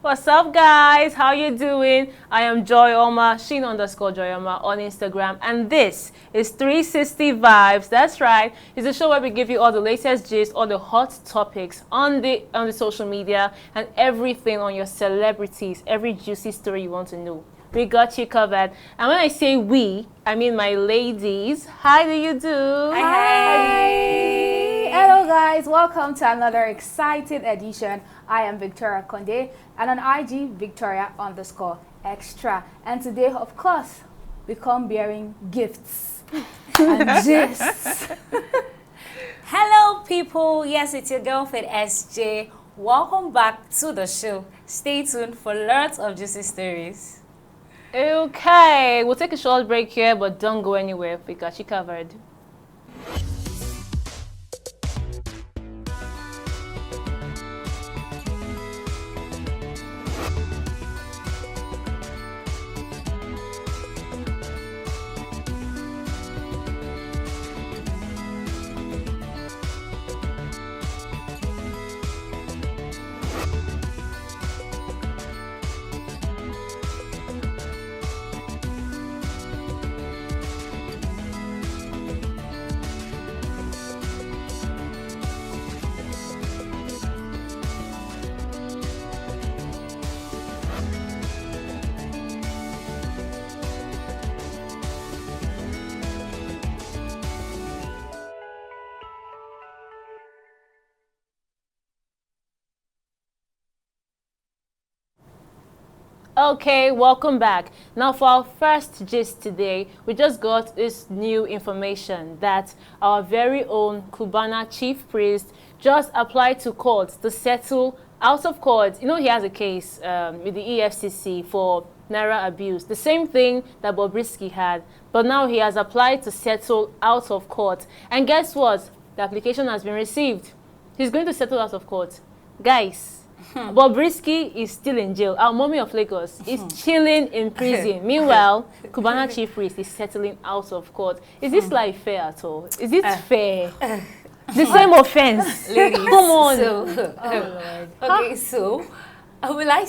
What's up, guys? How you doing? I am Joy Oma, Sheen_Joy_Oma on Instagram, and this is 360 Vibes. That's right. It's a show where we give you all the latest gist, all the hot topics on the social media, and everything on your celebrities, every juicy story you want to know. We got you covered. And when I say we, I mean my ladies. How do you do? Hi. Hello, guys. Welcome to another exciting edition. I am Victoria Conde, and on IG, Victoria_extra. And today, of course, we come bearing gifts and gifts. Hello, people. Yes, it's your girlfriend, SJ. Welcome back to the show. Stay tuned for lots of juicy stories. Okay, we'll take a short break here, but don't go anywhere. We got you covered. Okay, welcome back. Now for our first gist today, we just got this new information that our very own Cubana chief priest just applied to court to settle out of court. You know, he has a case with the EFCC for Naira abuse, the same thing that Bobrisky had, but now he has applied to settle out of court. And guess what? The application has been received. He's going to settle out of court. Guys, Bobrisky is still in jail. Our mommy of Lagos is chilling in prison. Meanwhile, Cubana chief priest is settling out of court. Is this like fair at all? Is it fair? The same offense. Ladies, come on. So, okay, so will I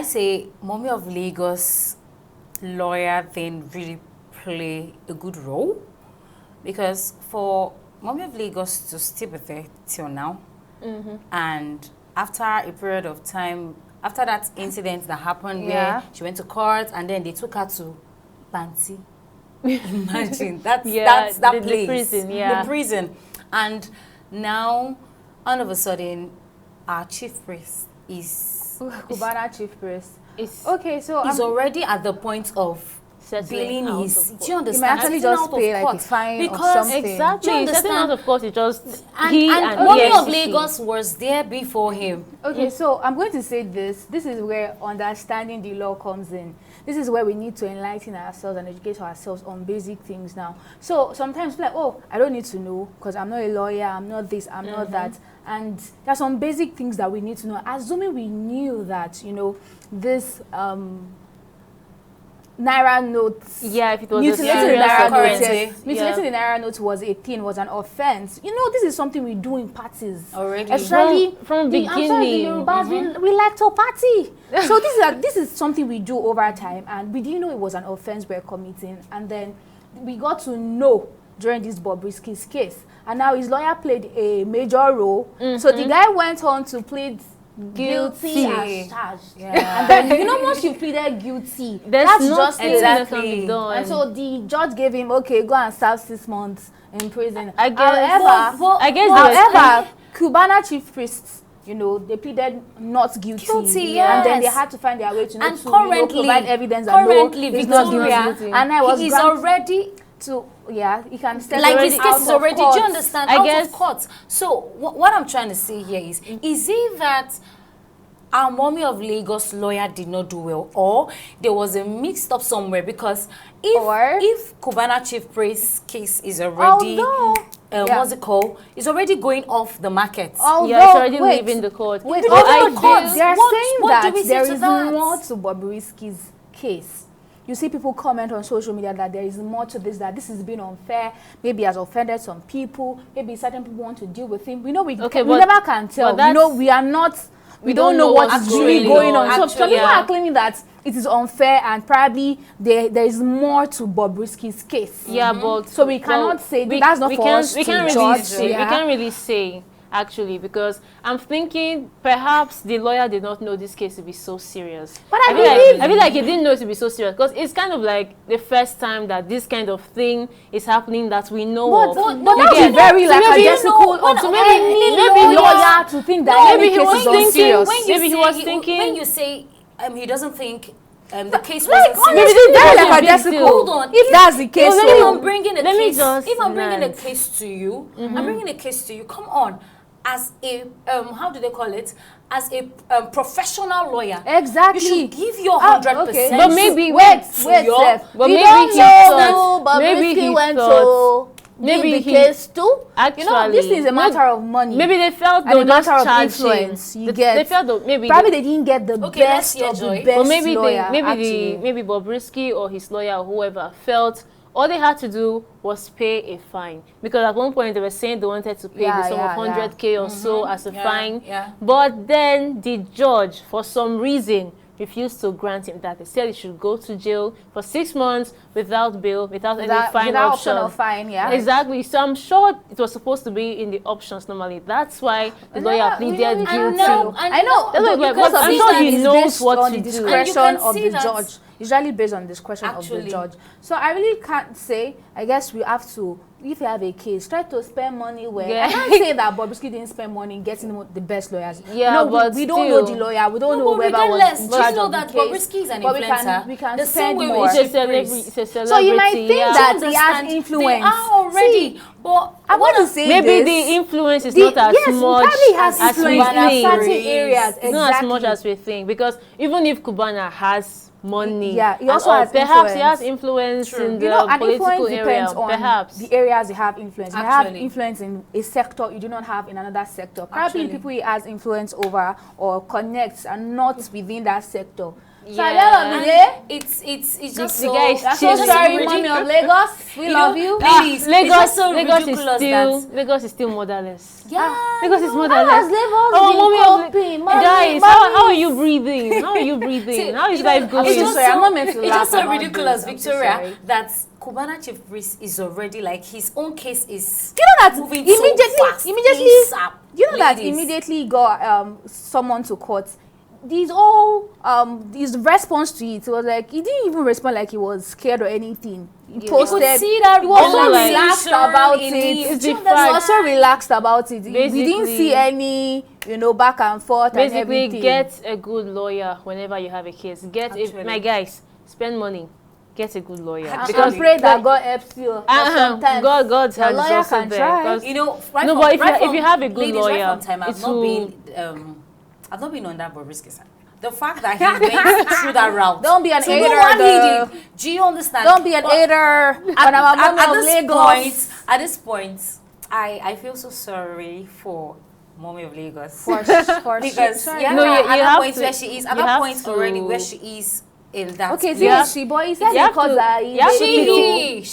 say mommy of Lagos lawyer then really play a good role? Because for mommy of Lagos to still be there till now, and after a period of time, after that incident that happened where she went to court and then they took her to Banti. Imagine that place, the prison, the prison, and now all of a sudden our chief priest is Cubana chief priest. Okay, so he's already at the point of settling billing his. Do you understand? He might actually just pay like a fine or something. Exactly. Do you understand? Out of court, it just and mommy of Lagos was there before him. Okay, so I'm going to say this. This is where understanding the law comes in. This is where we need to enlighten ourselves and educate ourselves on basic things now. So sometimes like, oh, I don't need to know because I'm not a lawyer, I'm not this, I'm not that. And there's some basic things that we need to know. Assuming we knew that, you know, this Naira notes. Yeah, if it was mutilating the Naira notes. Mutilating the Naira notes was a thing, was an offense. You know, this is something we do in parties already. Especially from the beginning. Yorubas, we like to party. So this is something we do over time, and we didn't know it was an offense we're committing, and then we got to know during this Bobrisky's case, and now his lawyer played a major role. So the guy went on to plead guilty as charged. And then, you know, once you pleaded guilty, that's just exactly done. And so the judge gave him, okay, go and serve 6 months in prison. I guess, however, Cubana chief priests, you know, they pleaded not guilty. And then they had to find their way to know, provide evidence that no, he's not guilty. And I was already to he can step like his case is already. Do you understand? I guess, of court. So what I'm trying to say here is it that our mommy of Lagos lawyer did not do well, or there was a mixed up somewhere? Because if Cubana chief priest's case is already what's it called? It's already going off the market. It's already leaving the court. They are saying that there is more to Bobrisky's case. You see people comment on social media that there is more to this, that this is being unfair, maybe has offended some people, maybe certain people want to deal with him. We know we never can tell. You know, we are not we don't know what is really going on. So some people yeah. are claiming that it is unfair and probably there is more to Bobrisky's case. Yeah, but so we cannot say that's not for us to judge. We can't really say actually, because I'm thinking perhaps the lawyer did not know this case to be so serious. But I feel like he didn't know it to be so serious, because it's kind of like the first time that this kind of thing is happening that we know of. But that would be very lackadaisical of any lawyer to think that any case is unserious. Maybe he was thinking when you say he doesn't think the case like, was maybe very lackadaisical. Hold on, if that's the case, if I'm bringing a case, if I'm bringing a case to you, I'm bringing a case to you. Come on, as a how do they call it? As a professional lawyer, exactly. You should give your 100%. Okay. But maybe wait, but we maybe don't he know. thought, maybe he went thought, to maybe the he case too. Actually, you know, this is a matter of money. Maybe they felt and they a were just matter of charging. influence. You get. They felt that maybe probably they didn't get the Okay, best let's of hear the Joy. best but maybe lawyer. maybe Bobrisky or his lawyer or whoever felt all they had to do was pay a fine, because at one point they were saying they wanted to pay the sum of 100K or so as a fine. Yeah. But then the judge, for some reason, refused to grant him that. They said he should go to jail for 6 months without bail, without any fine option of fine. Yeah, exactly. So I'm sure it was supposed to be in the options normally. That's why the lawyer pleaded guilty. I know. But I'm sure he knows what to do. Discretion of the judge. Usually based on discretion of the judge. So I really can't say. I guess we have to, if you have a case, try to spend money where. I can't say that Bobrisky didn't spend money getting the best lawyers. Yeah, you know, but we don't know the lawyer. We don't know whoever was in charge of the case. Bobrisky is an influencer. We can the spend same way more. It's a celebrity. So you might think that he has influence. They are already. But I want to say maybe this. the influence is not as much as we think. certain areas. It's not as much as we think, because even if Cubana has money, yeah, he also has perhaps influence. he has influence in the and political influence area. depends on Perhaps the areas you have influence. You Actually. have influence in a sector you do not have in another sector. Probably people he has influence over or connects and not within that sector. So at the end of the day, it's just the guy is I'm so sorry, mommy of Lagos. We love you. Please, Lagos is still motherless. Yeah, Lagos is motherless. Guys, how are you breathing? How are you breathing? How is life going? I'm not meant to it's laugh just so about ridiculous, this. Victoria, that Cubana Chief Priest is already like his own case is. Do you know that moving immediately? so fast, Immediately, ASAP, you know that ladies. immediately got someone to court. These all his response to it was like he didn't even respond like he was scared or anything. He posted. You could see that he was so like, relaxed about it. It's the He was so relaxed about it. We didn't Basically- see any, back and forth and Basically, everything. get a good lawyer whenever you have a case. My guys, spend money. Get a good lawyer. Because pray that God helps you. Sometimes God's your hand is lawyer also can there. try. 'Cause- Right No, from, but if right you from, have a good ladies, lawyer, right from time, it will- I've not been on that Bobrisky side. The fact that he went through that route. Don't be an to hater, know what he girl. did. Do you understand? Don't be an hater. When I'm a mommy of Lagos. At this point, I feel so sorry for mommy of Lagos. For Because sure. yeah, No, you at that have point to- where she is, at you that have point to- already where she is in that. Okay, place. so Yeah. she, but he said You have because to- that you have to She-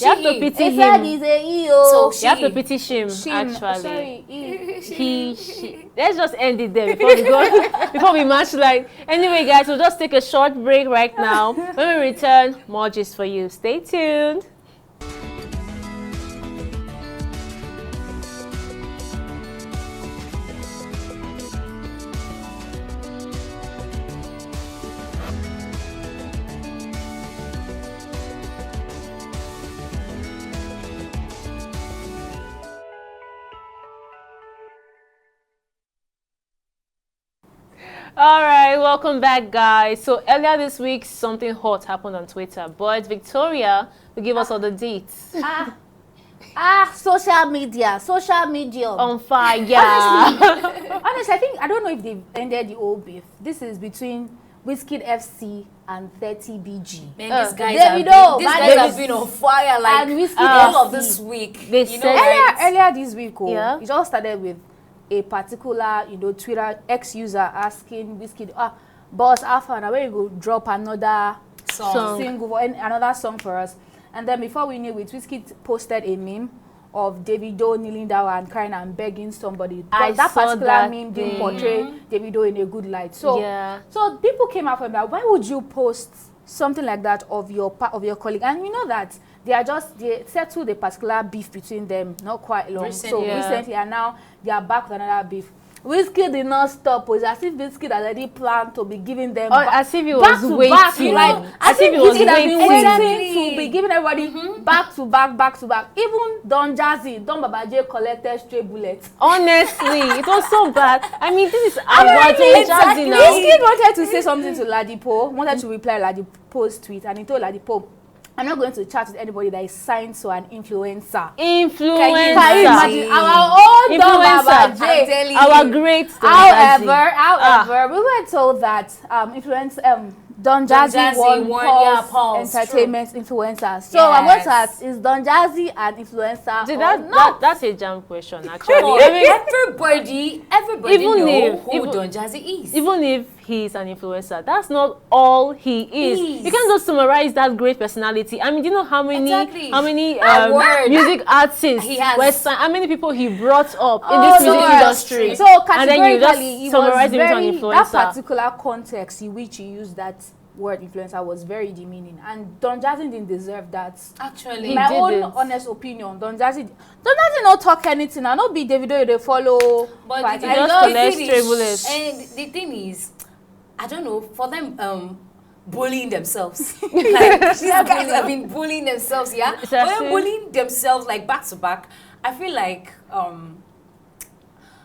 you have to pity he said him. he's a EO. So You have to She- pity him, actually. Sorry, She. Let's just end it there before we go, before we match like. Anyway, guys, we'll just take a short break right now. When we return, more gist for you. Stay tuned. All right, welcome back, guys. So earlier this week, something hot happened on Twitter, but Victoria will give us all the deets. social media. On fire. Honestly, I don't know if they've ended the old beef. This is between Wizkid FC and 30BG. Man, these guys Davido, have been on fire like and Wizkid all FC. of this week. They you know, said- right? Earlier this week, Yeah. it all started with a particular, Twitter ex-user asking Wizkid, boss, Alpha, now where you go drop another Song. single, another song for us. And then before we knew it, Wizkid posted a meme of Davido kneeling down and crying and begging somebody. I But that saw particular that meme didn't thing. portray Davido in a good light. So, Yeah. so people came out from that. Why would you post something like that of your colleague? And you know that they settled a particular beef between them not quite long. Recently. So recently, and now they are back with another beef. Wizkid did not stop. It's as if Wizkid had already planned to be giving them As if he back was to waiting. back, like As if he was Wizkid has been waiting Exactly. to be giving everybody back to back. Even Don Jazzy, Don Babaje collected stray bullets. Honestly, it was so bad. I mean, this is Apparently, Jazzy now. Wizkid wanted to say something to Ladipo, wanted to reply Ladipo's tweet, and he told Ladipo, I'm not going to chat with anybody that is signed to an influencer. Can you Can you Influencer. imagine our own Don Influencer. Babaje? Our great Don However, we were told that Don Jazzy won Pulse Entertainment influencer. So I'm going to ask, is Don Jazzy an influencer or not? That's a jam question, actually. Come on, I mean, everybody Even know if- who even- Don Jazzy is. even if he's an influencer, that's not all he is. Is. You can't just summarize that great personality. I mean, do you know how many Exactly. Award. music artists, He has. how many people he brought up in this music so industry? So And then you just categorically, it summarize was him as an very, that influencer. particular context in which he used that word influencer was very demeaning, and Don Jazzy didn't deserve that. Actually, He My own didn't. honest opinion, Don Jazzy not talk anything. I not be Davido they follow. But But the I just love collect thing stray is- bullets. And the thing is, I don't know, for them bullying themselves. Like these guys have been bullying themselves, yeah? It's For as them if- bullying themselves like back to back, I feel like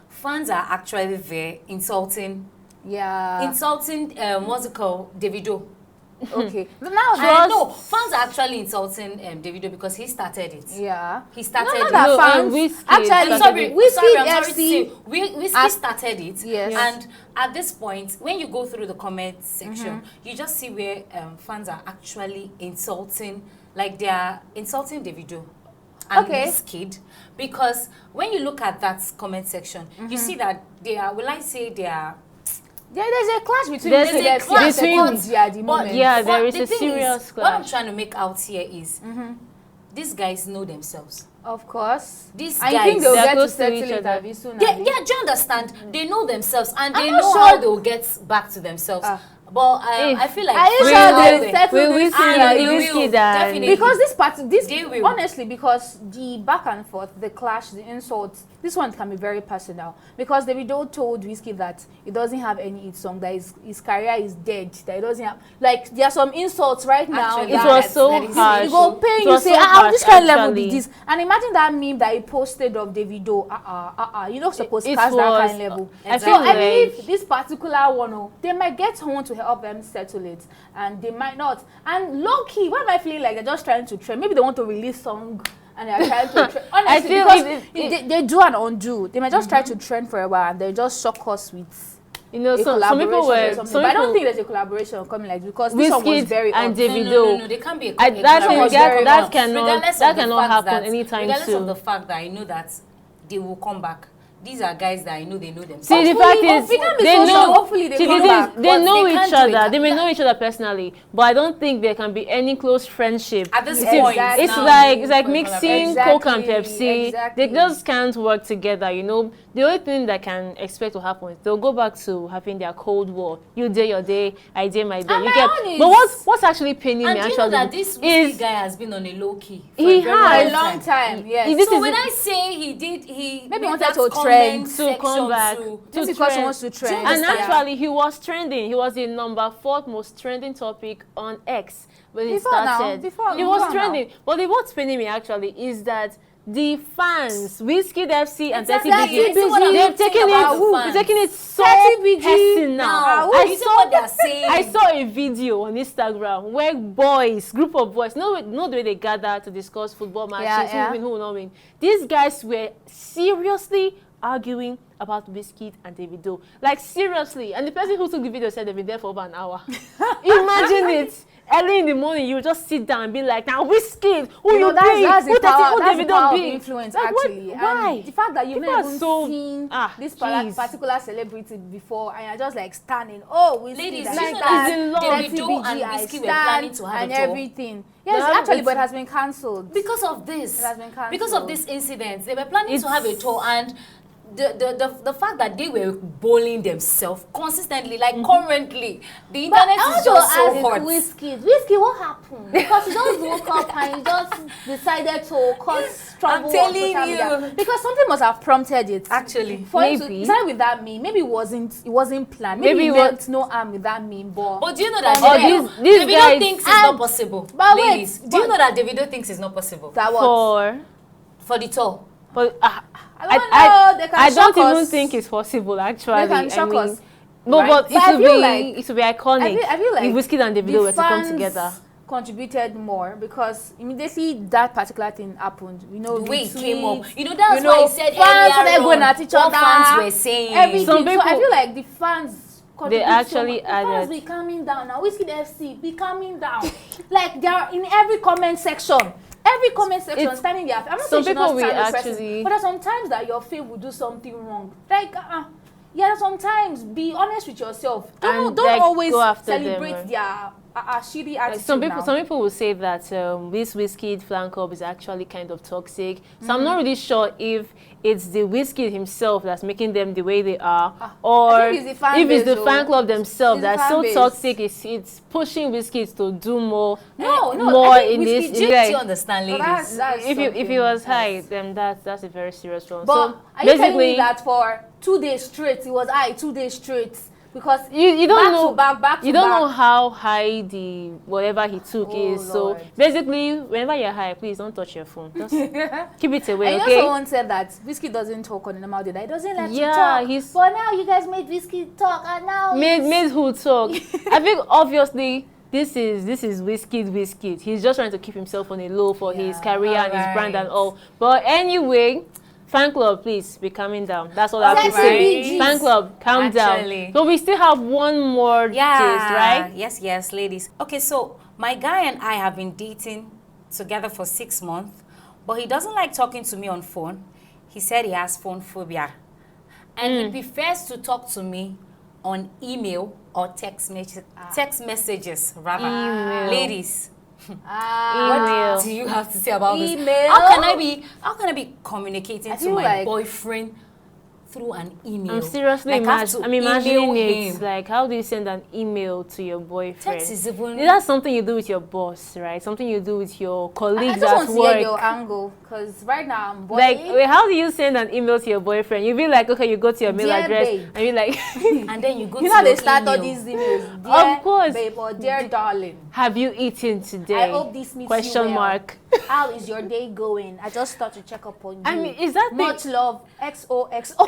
fans are actually there insulting what's it called? Davido. Okay. Now No, fans are actually insulting Davido because he started it. yeah. He started No, it. that No, fans. Wizkid Actually, I'm sorry, Wizkid I'm sorry to FC. say, Wizkid started it. Yes. And at this point, when you go through the comment section, you just see where fans are actually insulting, like they are insulting Davido and Okay. Wizkid, because when you look at that comment section, you see that they are, There's a clash between There's Wizkid a FC clash and between- media at the moment. Yeah, there what is the a thing serious What I'm clash. trying to make out here is, these guys know themselves. Of course. These I think guys, they'll they're get to close to settle each it other. very soon. Yeah, Abi. do you understand? They know themselves and they not know sure- how they'll get back to themselves. But I feel like Are you fans sure out they'll there- settle Will this Wizkid thing? and they will, Wizkid and definitely. Because this They will. honestly, because the back and forth, the clash, the insults, this one can be very personal. Because Davido told Wizkid that he doesn't have any hit song, that his career is dead, that he doesn't have, like, there are some insults right now. Actually, It that was so that is- harsh. you go pay, It you was say, so harsh, this kind of level actually. be this. And imagine that meme that he posted of Davido, you're not supposed to It catch that was- kind of level. I So feel I believe like this particular one, they might get someone to help them settle it, and they might not. And low key, why am I feeling like they're just trying to trend? Maybe they want to release song and they're trying to trend. Honestly, feel because they do and undo. They might just try to trend for a while and then just shock us with you know, a some collaboration people or were something. some But I don't people think there's a collaboration coming like this, because this one was Wizkid very and odd. Davido. No, they can't be a I, that collaboration. was very that odd. cannot Regardless that of the cannot fact happen that- anytime regardless soon. of the fact that I know that they will come back. These are guys that I know they know themselves. See, the fact is, we can't be they so know. sure. Hopefully they See, come the thing is, back, they but know they each can't do other. it. They may know each other personally, but I don't think there can be any close friendship. At this Exactly. point, It's now, like for mixing Exactly, Coke and Pepsi. exactly. They just can't work together. You know, the only thing that can expect to happen is they'll go back to having their Cold War. You day your day, I day my day. And You my get. own is- But what's actually paining And me do you know actually that this is Wizkid guy has been on a low key? He For has. a long time, yes. This So is when it. I say he Maybe made wanted that to comment trend, to section come back to- Just to because he trend. wants to trend. And Yeah. actually, he was trending. He was the number 4th most trending topic on X when it Before now, started. before- he was before now. trending. But what's paining me actually is that the fans, Wizkid FC and Exactly. 30BG, This is what I'm they've saying taken about it. the They're fans. taking it so 30BG personal. Now, I you see what they're saying. I saw a video on Instagram where group of boys, no the way they gather to discuss football matches, Yeah. who win, who will not win. These guys were seriously arguing about Wizkid and Davido. Like, seriously. And the person who took the video said they've been there for over an hour. Imagine it. early in the morning, you just sit down and be like, now Wizkid, who you that's be? the Who power, that's the Davido power of be? influence, Like, what? actually. Why? And the fact that you've People never are even so- seen this jeez. particular celebrity before, and you're just like standing, oh, Wizkid, Ladies, I you know stand, that in love. Davido and TBG, I Wizkid were planning to stand, have and a tour. everything. Yes, They have- actually, it's- but it has been cancelled. Because of this, It has been cancelled. because of this incident, they were planning to It's- have a tour, and the fact that they were bullying themselves consistently, like currently, the But internet I is want just to so ask hot. Wizkid, what happened? Because he just woke up and he just decided to cause trouble on telling social media. you. Because something must have prompted it. Actually, For him to, Maybe. it's not with that meme. Maybe it wasn't planned. Maybe Maybe he it was- meant no harm with that meme. but do you know that Oh, these Davido guys- thinks it's not possible? but wait, Ladies, do you but- know that Davido thinks it's not possible that was. for the tour? But I don't know. They can I don't shock even us. think it's possible, actually. They can shock us. No, Right? but But I it feel would like- be iconic I feel like if Wizkid and Davido were to come fans together. contributed more because immediately that particular thing happened. You know, The way it retweets, came up. You know, that's why he said fans started earlier going on at each what other. fans were saying. Everything. Some So I people- feel like the fans contribute actually so much. The fans added- be calming down now. Wizkid FC, be calming down. Like they are in every comment section. Every comment section, It's- standing there. I'm not some saying you should people not will stand the actually- person, but there's sometimes that your faith will do something wrong. Like, yeah, sometimes be honest with yourself. And, Don't like, always go after them, celebrate right? their shitty Like attitude. some people, now. some people will say that this Wizkid fan club is actually kind of toxic. So I'm not really sure if it's the Wizkid himself that's making them the way they are, or I think it's the fan if it's base, the fan though. club themselves It's the that's fan so base. toxic. It's pushing Wizkid to do more, No, more I think in Wizkid this. did Do like, you understand, But ladies? that's if it something was high, else. then that's a very serious one. But So are you telling basically, me that for 2 days straight, it was high 2 days straight? Because you don't back know to back to you don't back. know how high the whatever he took Oh, is. So Lord. basically, whenever you're high, please don't touch your phone. Just keep it away, And you know okay? someone said that Wizkid doesn't talk on the normal day. That he doesn't like Yeah, to talk. he's- But now you guys made Wizkid talk, and now Made who talk. I think obviously this is Wizkid. He's just trying to keep himself on a low for his Yeah, career and his brand and alright. all. But anyway, fan club, please be calming down. That's all I have to Sexy say. BGs. Fan club, calm Actually. down. So we still have one more gist, right? Yes, ladies. Okay, so my guy and I have been dating together for 6 months, but he doesn't like talking to me on phone. He said he has phone phobia. And he prefers to talk to me on email or text messages rather. Email. Ladies, Email. what do you have to say about this? Email? How can I be communicating I to feel my like- boyfriend through an email? I'm seriously Like, I have to I'm imagining email it. him. Like, how do you send an email to your boyfriend? Text is even That's something you do with your boss, right? Something you do with your I colleagues just want at to hear work. your angle, because right now I'm boiling. Like, wait, how do you send an email to your boyfriend? You be like, okay, you go to your mail Dear address babe. and you like, and then you go you to know they your start all email. these emails. Dear course. babe or dear darling. have you eaten today? I hope this meets Question you well. mark. How is your day going? I just thought to check up on you. I mean, is that much thing, love? XOXO.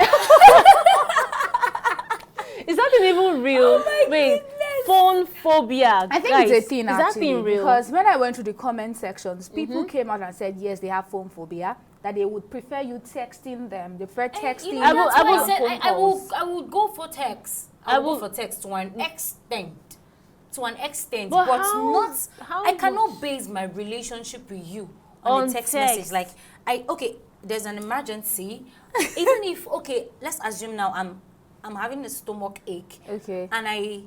is that thing even real? Wait, phone phobia. I think Guys, it's a thing is actually. that thing real? Because when I went to the comment sections, people came out and said yes, they have phone phobia. That they would prefer you texting them. They prefer texting. You know, that's I why will- I said phone I will calls. go for text. I I will will- go for text to an extent. To an extent, But but how- not. how I do- cannot base my relationship with you on On a text text. message. Like there's an emergency. Even if let's assume now I'm having a stomach ache Okay. and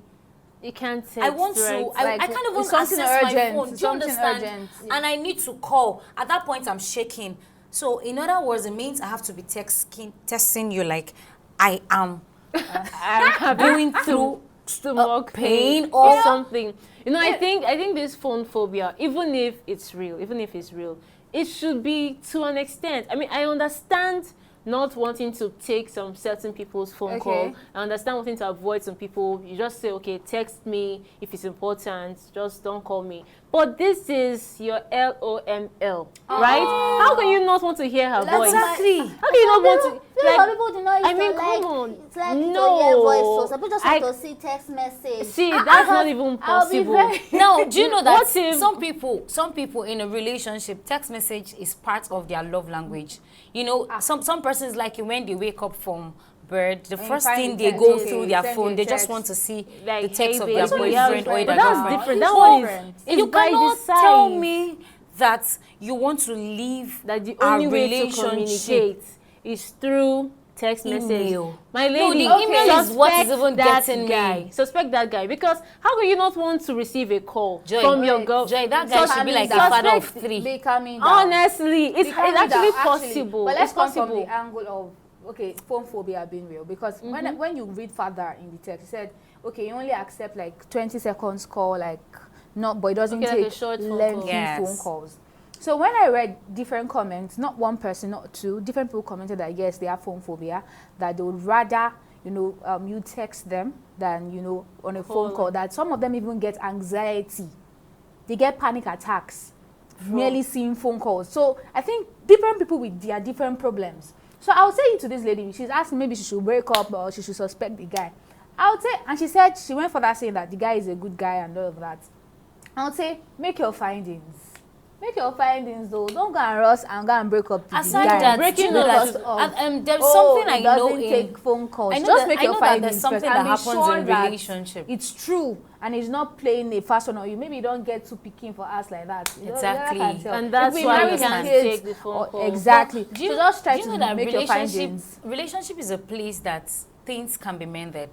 you can't text, I want to. right? I Like, can't even it's something access my urgent, phone. Do you something understand? urgent, yeah. And I need to call. At that point, I'm shaking. So, in other words, it means I have to be texting you like I am I'm going through stomach pain or or- something. You know, I think this phone phobia, even if it's real, it should be to an extent. I mean, I understand not wanting to take some certain people's phone call. I understand wanting to avoid some people. You just say, okay, text me if it's important. Just don't call me. But this is your LOML, right? How can you not want to hear her voice? Exactly. How can you not want to? Some people do not I mean, come on. It's like you No. don't hear voice, so some people just I- want to see text message. See, that's not even I'll be possible. very- Now, do you know that What if- some people in a relationship, text message is part of their love language. You know, some persons like it when they wake up from bird, the And first find thing the they text, go okay, through their send phone, a they just text. want to see Like, the text hey, of babe, their so you boyfriend or have their But that's girlfriend. different. That It's one is different. You by cannot decide tell me that you want to leave that the our only way to relationship communicate is through text message. email. My No, lady, the email is what is suspect even that getting guy. me. Suspect that guy, because how can you not want to receive a call Joy, from your wait, girl? Joy, that guy should be like a Suspect- father of 3. Be calming down. Honestly, it's Be calming actually down, possible. But let's It's come from possible. the angle of, okay, phone phobia being real. Because when you read further in the text, it said, okay, you only accept like 20 seconds call, like, not, but it doesn't Okay, like a take short phone call. lengthy Yes. phone calls. So when I read different comments, not one person, not two, different people commented that yes, they have phone phobia, that they would rather, you text them than, on a phone call, that some of them even get anxiety. They get panic attacks, merely seeing phone calls. So I think different people with their different problems. So I would say to this lady, she's asking maybe she should break up or she should suspect the guy. I would say, and she said, she went for that saying that the guy is a good guy and all of that. I would say, make your findings. Make your findings though. Don't go and rush and go and break up with the Aside guy. that, breaking you know up that, there's something I it know doesn't in take phone calls. I know Just that- make I your know that findings there's something first that and be happens sure in that relationship. it's true and it's not playing a fast one on you. Maybe you don't get too picking for us like that. You know, Exactly. I can tell. And that's If we why marry we can't kids, take the phone call. Exactly. Do you, So just try do you to know that make your findings. relationship is a place that things can be mended.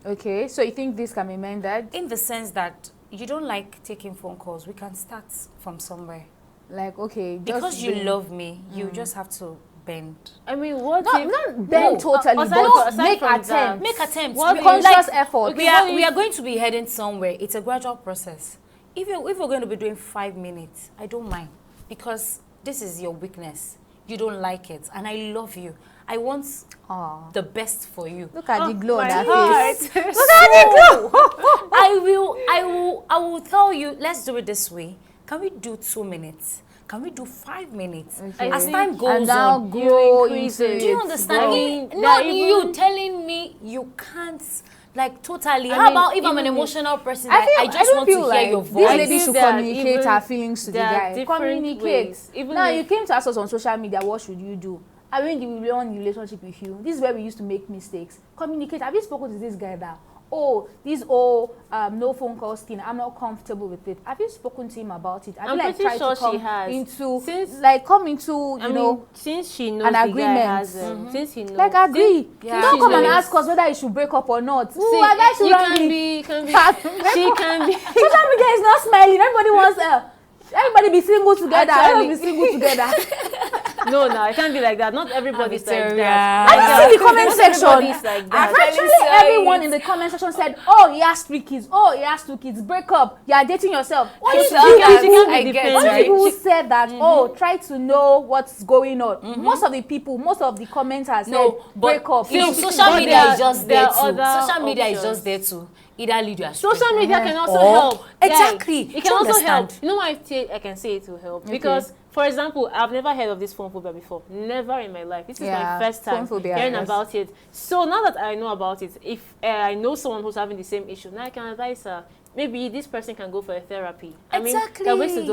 Okay, so you think this can be mended? In the sense that you don't like taking phone calls, we can start from somewhere. Like, okay, just Because you being- love me, you just have to bend. I mean, what not if... not bend totally, aside but aside make from attempts. that, Make attempts. What We- conscious effort. We are going to be heading somewhere. It's a gradual process. If we're going to be doing 5 minutes, I don't mind, because this is your weakness. You don't like it, and I love you. I want the best for you. Look at the glow on my her heart. face. Look at the glow. I will tell you, let's do it this way. Can we do 2 minutes? Can we do 5 minutes? Okay. As I time think- goes And now on, grow increase into it. do you it. understand? Grow. Me, That not even- you telling me you can't, like, totally. I How mean, about if I'm an even- emotional person? I I just don't want to feel hear like your this voice. lady feel should that communicate even her feelings to the there are guy. different Communicate. ways. Even Now if- you came to us on social media. What should you do? I mean, the one relationship with you. This is where we used to make mistakes. Communicate. Have you spoken to this guy that? Oh, this no phone calls thing. I'm not comfortable with it. Have you spoken to him about it? Have I'm you like pretty tried sure to come she has. into Since- like come into I you mean, know since she knows an the guy agreement. has since he knows, like agree. Yeah. Don't she come and knows. ask us whether you should break up or not. See, Ooh, I guess you you can be, she can be. Social media is not smiling. Everybody wants everybody be single together. Actually- Everybody be single together. No, it can't be like that. Not everybody's like Victoria. that. Have you seen the comment Not section? everybody's like that. Actually, everyone in the comment section said, "Oh, he has 3 kids. Oh, he has 2 kids. Break up. You are dating yourself." Only She few can't people, be defensive, only right? people who said that. Oh, try to know what's going on. Most of the commenters said, "Break up." You know, But social media there- is just there there are too. other Social media is options. just there to either lead you astray. Social media can also Or- help. Exactly. Guys, it Do can you also help. understand? You know why I can say it will help? Because, for example, I've never heard of this phone phobia before. Never in my life. This is Yeah, my first time phone phobia, hearing yes. about it. So now that I know about it, if I know someone who's having the same issue, now I can advise her. Maybe this person can go for a therapy. I mean, there are ways to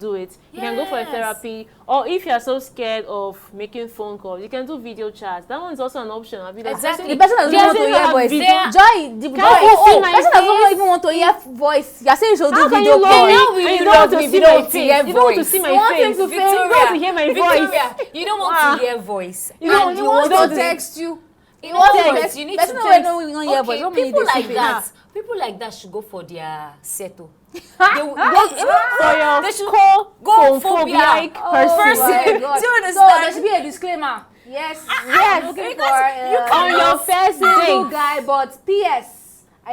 do it. You can go for a Yes. therapy, or if you are so scared of making phone calls, you can do video chats. That one's also an option. I'll be like, Exactly. The person doesn't Yes, want to you hear have voice. video- Joy, the Can't you see my person doesn't face? even want to hear voice. You're saying you should do How can video you love call. me? Now And you you don't don't want want to to see see my my face. face. You don't want to see You my want him face. to You don't want to hear my voice. Victoria, you don't want to hear voice. You don't And you want want to text you. You want know to what? text. You need Person to know text. when we hear voice. Okay, Don't mean people they like see that. face. People like that should go for their settle. For your They should core go phobic phobia. person. my God. Do you So understand? there should be a disclaimer. Yes, Yes, I'm looking because for you on your first single date. guy, but PS. I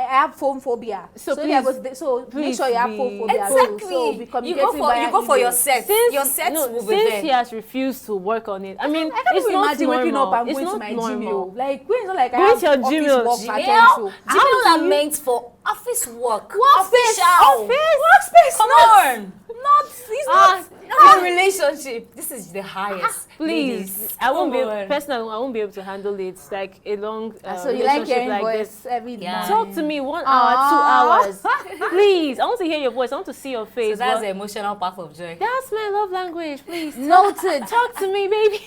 have phone phobia. So if I please- go to so make please sure you have be- phone phobia. Exactly. So be you communicating via go for your email. set. Your set will be since there. he has refused to work on it, I mean, I can't it's even not imagine normal. waking up and It's going to not my normal. Gmail. Like, when it's not like I Go have into your office Gmail. work to attend Gmail, to. Gmail are meant for office work. Workspace, Official. workspace, Come not- on. It's Ah, Not a relationship. This is the highest. Please, Ladies, I won't be come on. personally. I won't be able to handle it. It's like a long So you like relationship hearing like voice this. every Yeah. morning. Talk to me 1 hour, 2 hours, Aw. please. I want to hear your voice. I want to see your So face. that's but the emotional part of joy. that's my love language. Please Noted. talk to me, baby.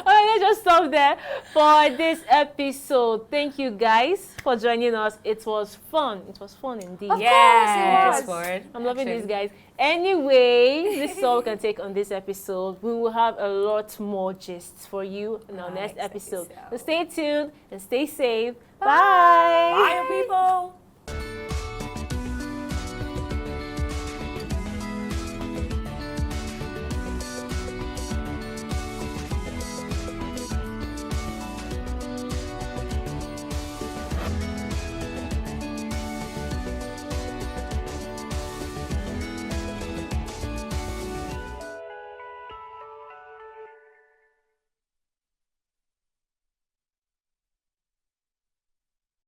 All right. let's just stop there for this episode. Thank you guys for joining us. It was fun. It was fun indeed. Of Yes, course it was. I'm loving these guys. Anyway, this is all we can take on this episode. We will have a lot more gists for you in our next episode. So stay tuned and stay safe. Bye. Bye, people.